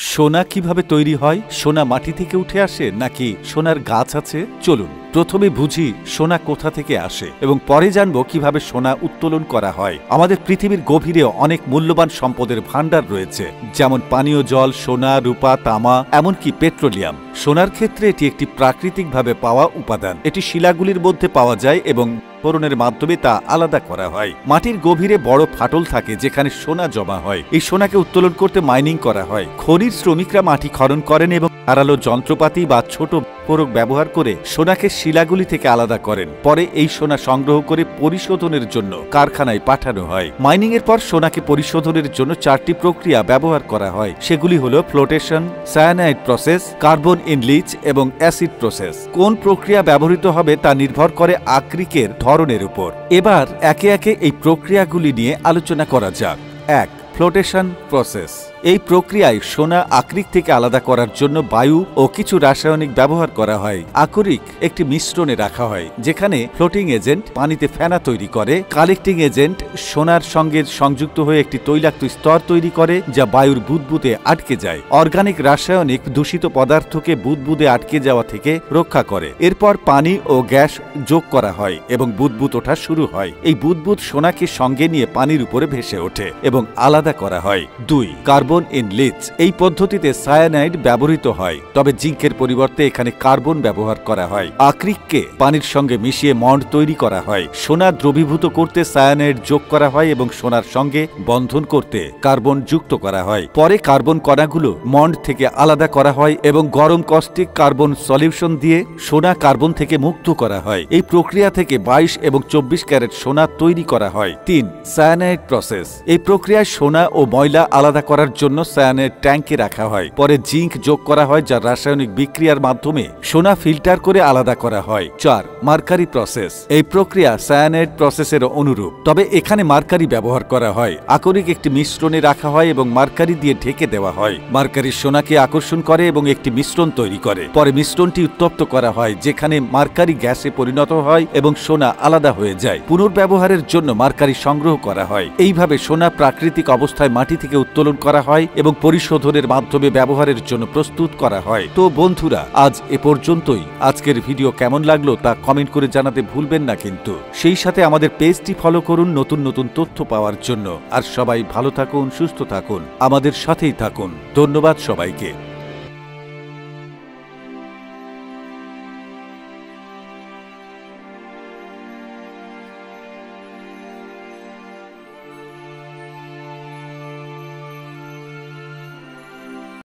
সোনা কিভাবে তৈরি হয়? সোনা মাটি থেকে উঠে আসে নাকি সোনার গাছ আছে? চলুন প্রথমে বুঝি সোনা কোথা থেকে আসে এবং পরে জানব কিভাবে সোনা উত্তোলন করা হয়। আমাদের পৃথিবীর গভীরে অনেক মূল্যবান সম্পদের ভাণ্ডার রয়েছে, যেমন পানীয় জল, সোনা, রূপা, তামা, এমনকি পেট্রোলিয়াম। সোনার ক্ষেত্রে এটি একটি প্রাকৃতিকভাবে পাওয়া উপাদান। এটি শিলাগুলির মধ্যে পাওয়া যায় এবং বিস্ফোরণের মাধ্যমে তা আলাদা করা হয়। মাটির গভীরে বড় ফাটল থাকে যেখানে সোনা জমা হয়। এই সোনাকে উত্তোলন করতে মাইনিং করা হয়। খনির শ্রমিকরা মাটি খনন করেন এবং ধারালো যন্ত্রপাতি বা ছোট বিস্ফোরক ব্যবহার করে সোনাকে শিলাগুলি থেকে আলাদা করেন। পরে এই সোনা সংগ্রহ করে পরিশোধনের জন্য কারখানায় পাঠানো হয়। মাইনিং এর পর সোনাকে পরিশোধনের জন্য 4টি প্রক্রিয়া ব্যবহার করা হয়। সেগুলি হলো flotation, cyanide process, carbon in leach এবং অ্যাসিড প্রসেস। কোন প্রক্রিয়া ব্যবহৃত হবে তা নির্ভর করে আকরিকের ধরনের উপর। এবার একে একে এই প্রক্রিয়াগুলি নিয়ে আলোচনা করা যাক। 1. Flotation process. এই প্রক্রিয়ায় সোনা আকরিক থেকে আলাদা করার জন্য বায়ু ও কিছু রাসায়নিক ব্যবহার করা হয়। আকরিক একটি মিশ্রণে রাখা হয় যেখানে ফ্লোটিং এজেন্ট পানিতে ফেনা তৈরি করে। কালেক্টিং এজেন্ট সোনার সঙ্গে সংযুক্ত হয়ে একটি তৈলাক্ত স্তর তৈরি করে যা বায়ুর বুদবুদে আটকে যায়। অর্গানিক রাসায়নিক দূষিত পদার্থকে বুদবুদে আটকে যাওয়া থেকে রক্ষা করে। এরপর পানি ও গ্যাস যোগ করা হয় এবং বুদবুদ ওঠা শুরু হয়। এই বুদবুদ সোনাকে সঙ্গে নিয়ে পানির উপরে ভেসে ওঠে এবং আলাদা করা হয়। 2. Carbon in leach. এই পদ্ধতিতে সায়ানাইড ব্যবহৃত হয়, তবে জিঙ্কের পরিবর্তে এখানে কার্বন ব্যবহার করা হয়। আকরিককে পানির সঙ্গে মিশিয়ে মন্ড তৈরি করা হয়। সোনা দ্রবীভূত করতে সায়ানাইড যোগ করা হয় এবং সোনার সঙ্গে বন্ধন করতে কার্বন যুক্ত করা হয়। পরে কার্বন কণাগুলো মন্ড থেকে আলাদা করা হয় এবং গরম কস্টিক কার্বন সলিউশন দিয়ে সোনা কার্বন থেকে মুক্ত করা হয়। এই প্রক্রিয়া থেকে 22 এবং 24 ক্যারেট সোনা তৈরি করা হয়। 3. Cyanide process. এই প্রক্রিয়ায় সোনা ও ময়লা আলাদা করার জন্য সায়ানাইড ট্যাঙ্কে রাখা হয়। পরে জিঙ্ক যোগ করা হয় যা রাসায়নিক বিক্রিয়ার মাধ্যমে সোনা ফিল্টার করে আলাদা করা হয়। 4. Mercury process. এই প্রক্রিয়া সায়ানাইড প্রসেসের অনুরূপ, তবে এখানে মার্কারি ব্যবহার করা হয়। আকরিক একটি মিশ্রণে রাখা হয় এবং মার্কারি দিয়ে ঢেকে দেওয়া হয়। মার্কারি সোনাকে আকর্ষণ করে এবং একটি মিশ্রণ তৈরি করে। পরে মিশ্রণটি উত্তপ্ত করা হয় যেখানে মার্কারি গ্যাসে পরিণত হয় এবং সোনা আলাদা হয়ে যায়। পুনর্ব্যবহারের জন্য মার্কারি সংগ্রহ করা হয়। এইভাবে সোনা প্রাকৃতিক অবস্থায় মাটি থেকে উত্তোলন করা হয় এবং পরিশোধনের মাধ্যমে ব্যবহারের জন্য প্রস্তুত করা হয়। তো বন্ধুরা, আজ এ পর্যন্তই। আজকের ভিডিও কেমন লাগলো তা কমেন্ট করে জানাতে ভুলবেন না কিন্তু। সেই সাথে আমাদের পেজটি ফলো করুন নতুন নতুন তথ্য পাওয়ার জন্য। আর সবাই ভালো থাকুন, সুস্থ থাকুন, আমাদের সাথেই থাকুন। ধন্যবাদ সবাইকে।